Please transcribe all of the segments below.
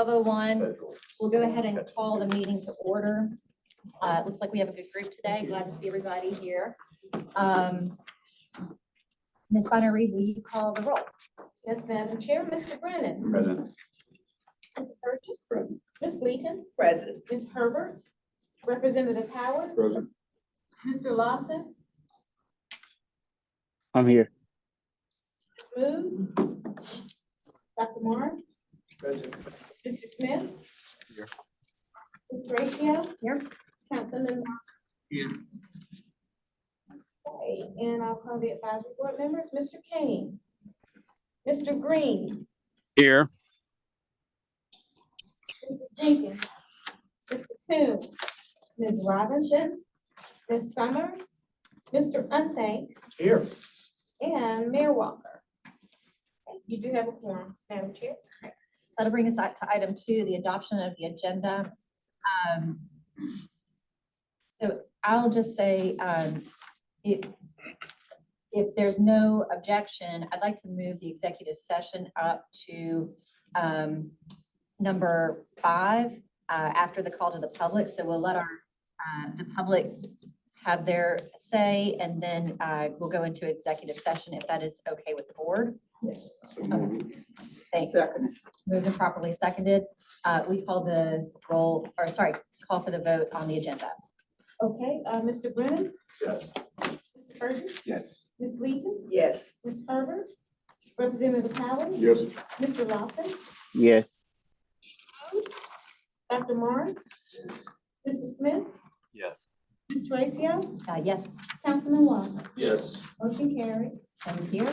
12:01. We'll go ahead and call the meeting to order. It looks like we have a good group today. Glad to see everybody here. Ms. Bonner Reed, will you call the roll? Yes, Madam Chair. Mr. Brennan. Present. Mr. Burgess. Present. Ms. Gleaton. Present. Ms. Herbert. Representative Howard. Present. Mr. Lawson. I'm here. Ms. Moon. Dr. Morris. Present. Mr. Smith. Here. Ms. Gracio. Here. Councilman. Here. Okay, and I'll call the advisory board members. Mr. Kane. Mr. Green. Here. Mr. Jenkins. Mr. Toombs. Ms. Robinson. Ms. Summers. Mr. Unthank. Here. And Mayor Walker. Okay, you do have a quorum, Madam Chair. That'll bring us to item 2, the adoption of the agenda. So I'll just say, if there's no objection, I'd like to move the executive session up to number 5 after the call to the public. So we'll let the public have their say, and then we'll go into executive session if that is okay with the board. Yes. Thanks. Second. Moved and properly seconded. We call the roll, or sorry, call for the vote on the agenda. Okay, Mr. Brennan. Yes. Mr. Burgess. Yes. Ms. Gleaton. Yes. Ms. Herbert. Representative Howard. Yes. Mr. Lawson. Yes. Dr. Morris. Mr. Smith. Yes. Ms. Tracio. Yes, Councilman Walker. Yes. Motion carries. thank you.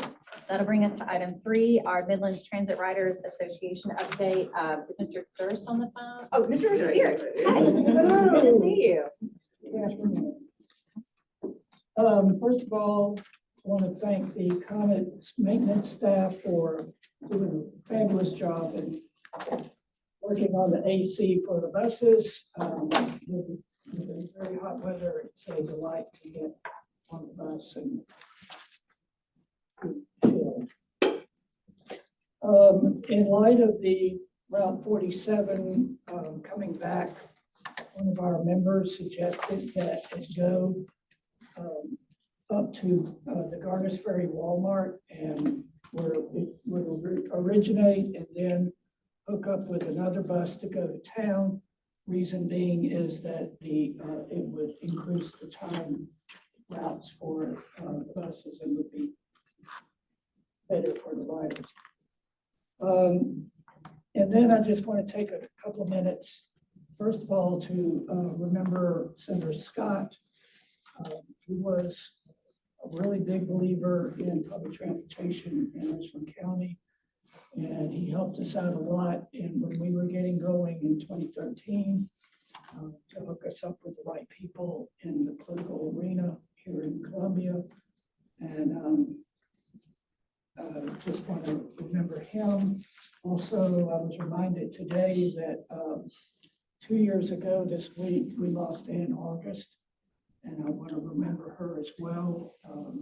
That'll bring us to item 3, our Midlands Transit Riders Association update. Is Mr. Durst on the phone? Oh, Mr. Durst is here. Hi, good to see you. Good afternoon. First of all, I want to thank the Comet maintenance staff for doing a fabulous job in working on the AC for the buses. With the very hot weather, it's a delight to get on the bus and chill. In light of the Route 47 coming back, one of our members suggested that it go up to the Garners Ferry Walmart, and where it would originate and then hook up with another bus to go to town. Reason being is that it would increase the time routes for the buses and would be better for the riders. And then I just want to take a couple of minutes, first of all, to remember Senator Scott, who was a really big believer in public transportation in Richland County. And he helped us out a lot when we were getting going in 2013 to hook us up with the right people in the political arena here in Columbia. And just want to remember him. Also, I was reminded today that 2 years ago this week, we lost Ann August, and I want to remember her as well.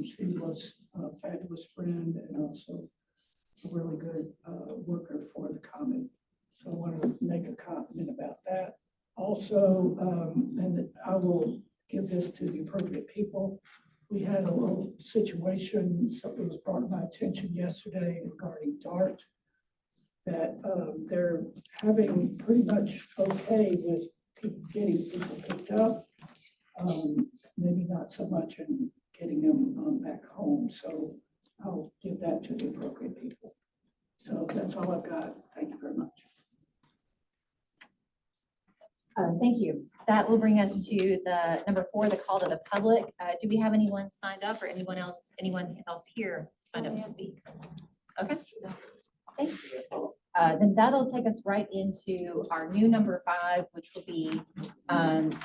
She was a fabulous friend and also a really good worker for the Comet. So I want to make a comment about that. Also, and I will give this to the appropriate people. We had a little situation, something was brought to my attention yesterday regarding DART, that they're having pretty much okay with getting people picked up. Maybe not so much in getting them back home. So I'll give that to the appropriate people. So that's all I've got. Thank you very much. Thank you. That will bring us to the number 4, the call to the public. Do we have anyone signed up or anyone else here signed up to speak? Okay. Thank you. Then that'll take us right into our new number 5, which will be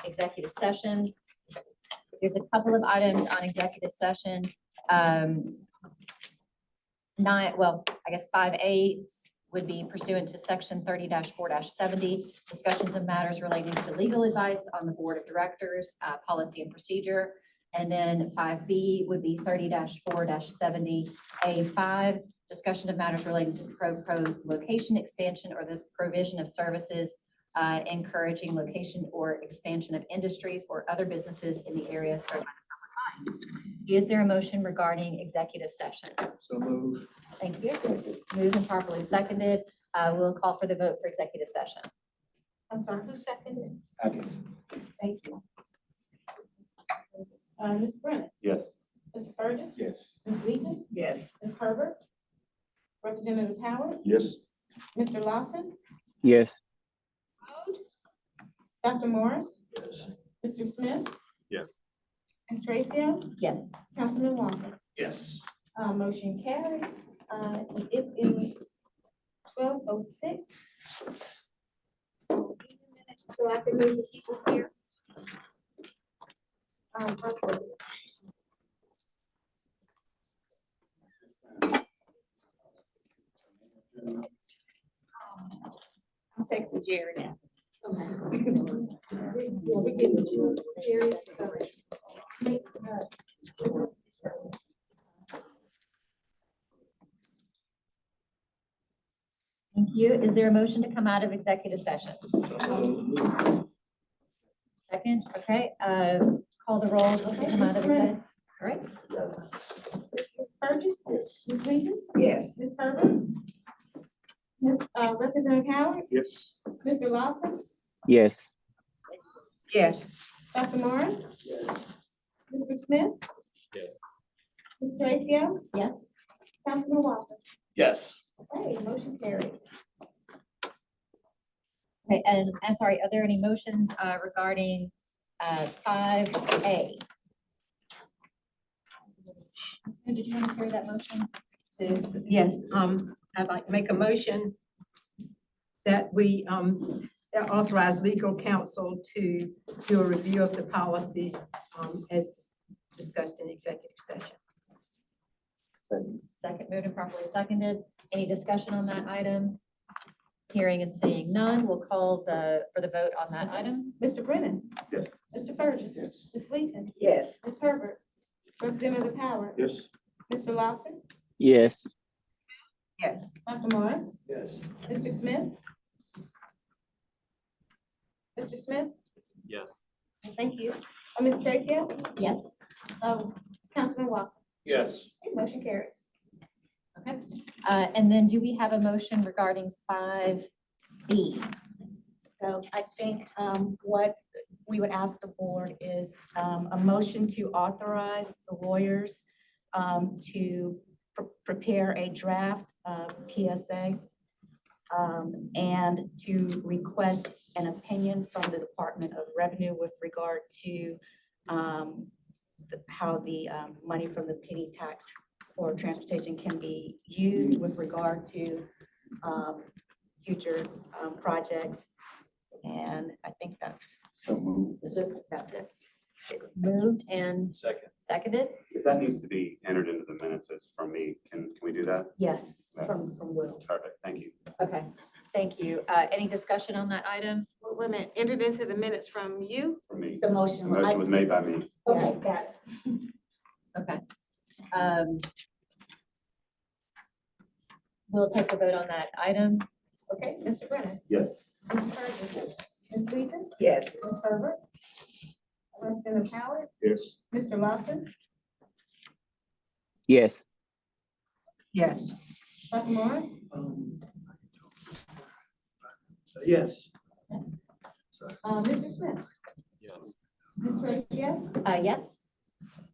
executive session. There's a couple of items on executive session. 5A would be pursuant to section 30-4-70, discussions of matters relating to legal advice on the board of directors, policy and procedure. And then 5B would be 30-4-70A5, discussion of matters relating to proposed location expansion or the provision of services, encouraging location or expansion of industries or other businesses in the area served by the public body. Is there a motion regarding executive session? So move. Thank you. Moved and properly seconded. We'll call for the vote for executive session. I'm sorry, who seconded? Thank you. Mr. Brennan, Yes. Mr. Fergus, Yes. Ms. Wheaton, Yes. Ms. Herbert, Representative Howard, Yes. Mr. Lawson, Yes. Dr. Morris, Yes. Mr. Smith, Yes. Ms. Tracio, Yes. Councilman Walker. Yes. Motion carries. It is 12:06. So I can move the people here. I'll text with Jerry now. We give Jerry's, Thank you. Is there a motion to come out of executive session? Second, okay, call the roll to come out of executive. All right, Burgess, Yes. Ms. Wheaton, Yes. Ms. Herbert, Ms. Representative Howard, Yes. Mr. Lawson, Yes. Yes. Dr. Morris, Mr. Smith, Yes. Ms. Tracio, yes. Councilman Walker. Yes. Okay, motion carried. Okay, and I'm sorry, are there any motions regarding 5A? Did you want to carry that motion? Yes, I'd like to make a motion that we authorize legal counsel to do a review of the policies as discussed in executive session. Second, moved and properly seconded. Any discussion on that item? Hearing and seeing none, we'll call for the vote on that item. Mr. Brennan, Yes. Mr. Ferguson, Yes. Ms. Wheaton, Yes. Ms. Herbert, Representative Howard, Yes. Mr. Lawson, Yes. Yes. Dr. Morris, Yes. Mr. Smith. Mr. Smith, Yes. Thank you. Ms. Tracio, Yes. Councilman Walker. Yes. Okay, motion carries. Okay, and then do we have a motion regarding 5B? So I think what we would ask the board is a motion to authorize the lawyers to prepare a draft PSA and to request an opinion from the Department of Revenue with regard to how the money from the penny tax for transportation can be used with regard to future projects. And I think that's it. Moved and Second. seconded? If that needs to be entered into the minutes as from me, can we do that? Yes, from Will. Perfect, thank you. Okay, thank you. Any discussion on that item? Wait a minute, entered into the minutes from you? For me. The The motion. motion was made by me. Okay, got it. Okay. We'll take the vote on that item. Okay, Mr. Brennan, Yes. Mr. Ferguson, Ms. Wheaton, Yes. Ms. Herbert, Representative Howard, Yes. Mr. Lawson, Yes. Yes. Dr. Morris, Yes. Mr. Smith, Yes. Ms. Tracio, Yes.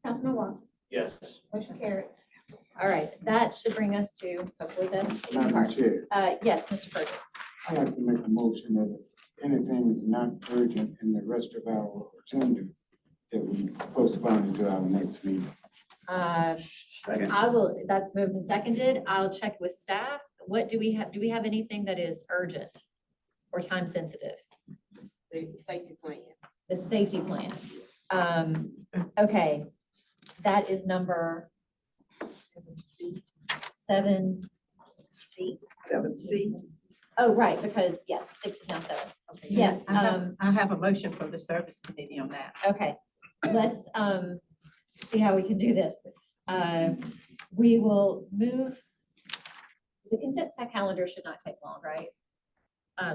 Councilman Walker. Yes. Motion carries. All right, that should bring us to hopefully the easy Madam part. Chair, Yes, Mr. Burgess. I'd like to make a motion that if anything is not urgent in the rest of our agenda, that we postpone until our next meeting. Second. I will, that's moved and seconded. I'll check with staff. What do we have? Do we have anything that is urgent or time sensitive? The safety plan. The safety plan. Okay, that is number 7C. 7C. Oh, right, because yes, 6 is now 7. Yes, I have a motion for the service committee on that. okay, let's see how we can do this. We will move The consent calendar should not take long, right?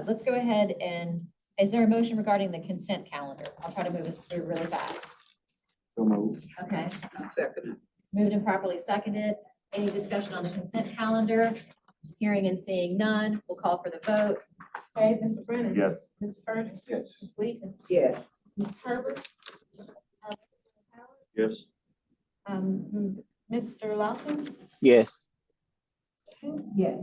Let's go ahead and, is there a motion regarding the consent calendar? I'll try to move us through really fast. So moved. Okay, Second. moved and properly seconded. Any discussion on the consent calendar? Hearing and seeing none, we'll call for the vote. Okay, Mr. Brennan. Yes. Mr. Burgess. Yes. Ms. Wheaton. Yes. Mr. Herbert. Yes. Mr. Lawson. yes, Yes.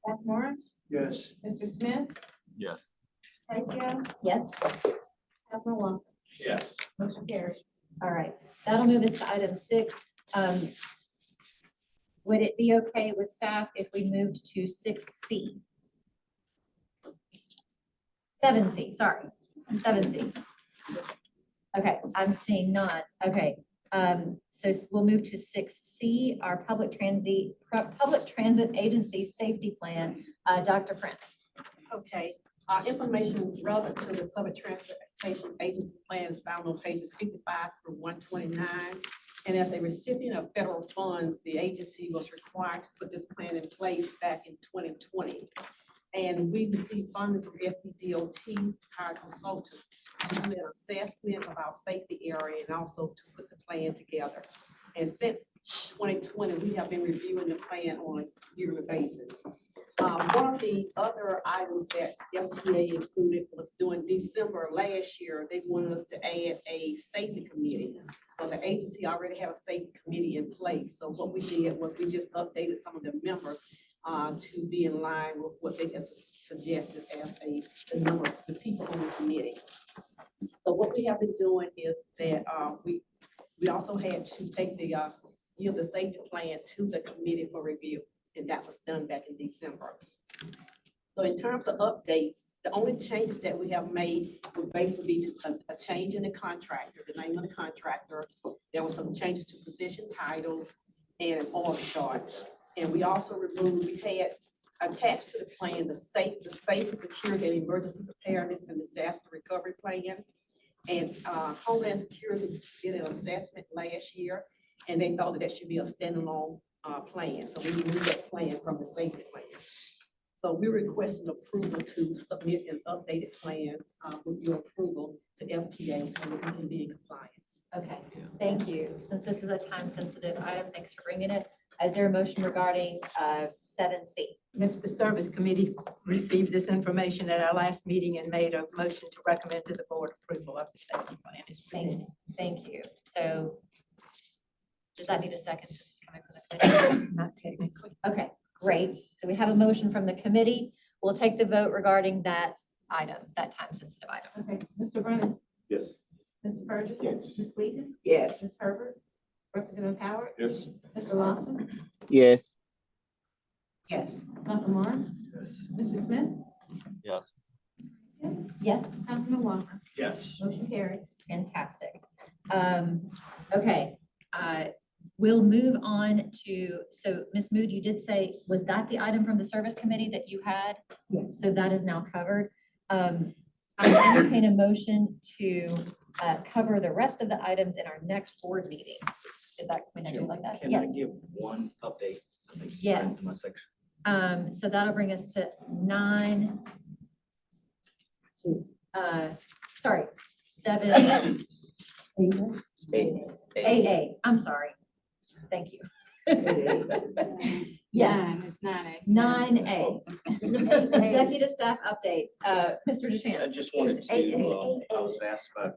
Dr. Morris. Yes. Mr. Smith. Yes. Tracy. Yes, Councilman Wong. Yes. Motion carries. all right. That'll move us to item 6. Would it be okay with staff if we moved to 6C? 7C, sorry, 7C. Okay, I'm seeing nods. Okay, so we'll move to 6C, our public transit agency safety plan. Dr. Prince. Okay, information relevant to the public transportation agency plan is found on pages 55 through 129. And as a recipient of federal funds, the agency was required to put this plan in place back in 2020. And we received funding from SCDOT to hire consultants to do an assessment of our safety area and also to put the plan together. And since 2020, we have been reviewing the plan on a yearly basis. One of the other items that FTA included was during December last year, they wanted us to add a safety committee. So the agency already had a safety committee in place. So what we did was we just updated some of the members to be in line with what they had suggested as the number of the people on the committee. So what we have been doing is that we also had to take give the safety plan to the committee for review. And that was done back in December. So in terms of updates, the only changes that we have made would basically be a change in the contractor, the name of the contractor. There were some changes to position titles and an org chart. And we also removed, we had attached to the plan, the safety, security, and emergency preparedness and disaster recovery plan. And Homeland Security did an assessment last year, and they thought that should be a standalone plan. So we removed that plan from the safety plan. So we're requesting approval to submit an updated plan with your approval to FTA so that we can be in compliance. Okay, thank you. Since this is a time-sensitive item, thanks for bringing it. Is there a motion regarding 7C? Yes, the service committee received this information at our last meeting and made a motion to recommend to the board approval of the safety plan as presented. Thank you. So does that need a second since it's coming from the committee? Not technically. Okay, great. So we have a motion from the committee. We'll take the vote regarding that item, that time-sensitive item. Okay, Mr. Brennan. Yes. Mr. Burgess. Yes. Ms. Wheaton. Yes. Ms. Herbert. Representative Howard. Yes. Mr. Lawson. yes, Yes. Dr. Morris. Yes. Mr. Smith. Yes. Yes, Councilman Wong. Yes. Motion carries. fantastic. Okay, we'll move on to, so Ms. Mood, you did say, was that the item from the service committee that you had? Yes. So that is now covered. I entertain a motion to cover the rest of the items in our next board meeting. Is that, can I do it like that? Can I Yes. give one update? I think it's Yes. time to my section. So that'll bring us to 9. Sorry, 7. AA, I'm sorry. Thank you. Yes, It's 9A. 9A. Executive staff updates. Mr. I DeChance. just wanted to, I was asked by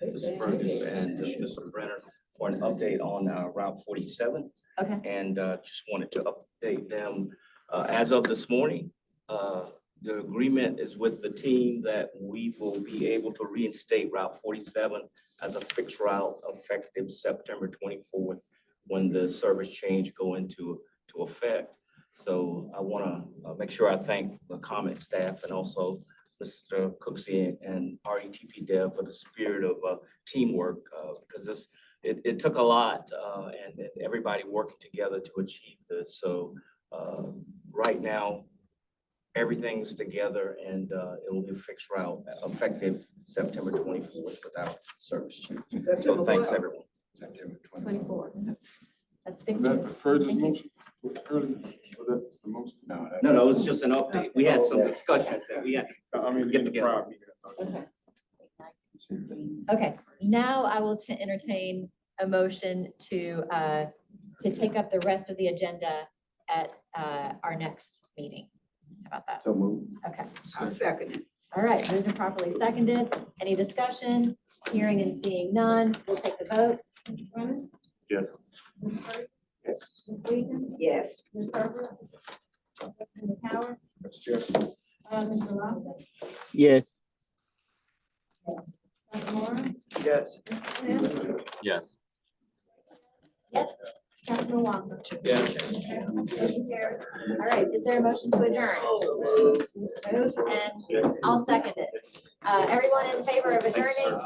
Mr. Burgess and Mr. Brenner for an update on Route 47. Okay, And just wanted to update them. As of this morning, the agreement is with the team that we will be able to reinstate Route 47 as a fixed route effective September 24th, when the service change go into effect. So I want to make sure I thank the comment staff and also Mr. Cooksey and RETP Dev for the spirit of teamwork, because it took a lot and everybody working together to achieve this. So right now, everything's together and it will be a fixed route effective September 24th without service change. So thanks, everyone. September 24th. 24. that's big That news. the Burgess Thank you. motion? No, it was just an update. We had some discussion that we had. I mean, Get together. Okay, now I will entertain a motion to take up the rest of the agenda at our next meeting. How about that? So move. Okay, I'll second it. all right, moved and properly seconded. Any discussion? Hearing and seeing none, we'll take the vote. Mr. Brennan? Yes. Ms. Hurd? Yes. Ms. Wheaton? Yes. Ms. Herbert? Mr. Howard? Yes. Mr. Lawson? yes, Dr. Moore? Yes. Mr. Smith? Yes. Yes. Councilman Walker? Yes. Motion carried. All right, is there a motion to adjourn? Moved, and I'll second it. Everyone in favor of adjourning?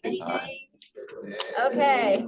Any nays? Okay.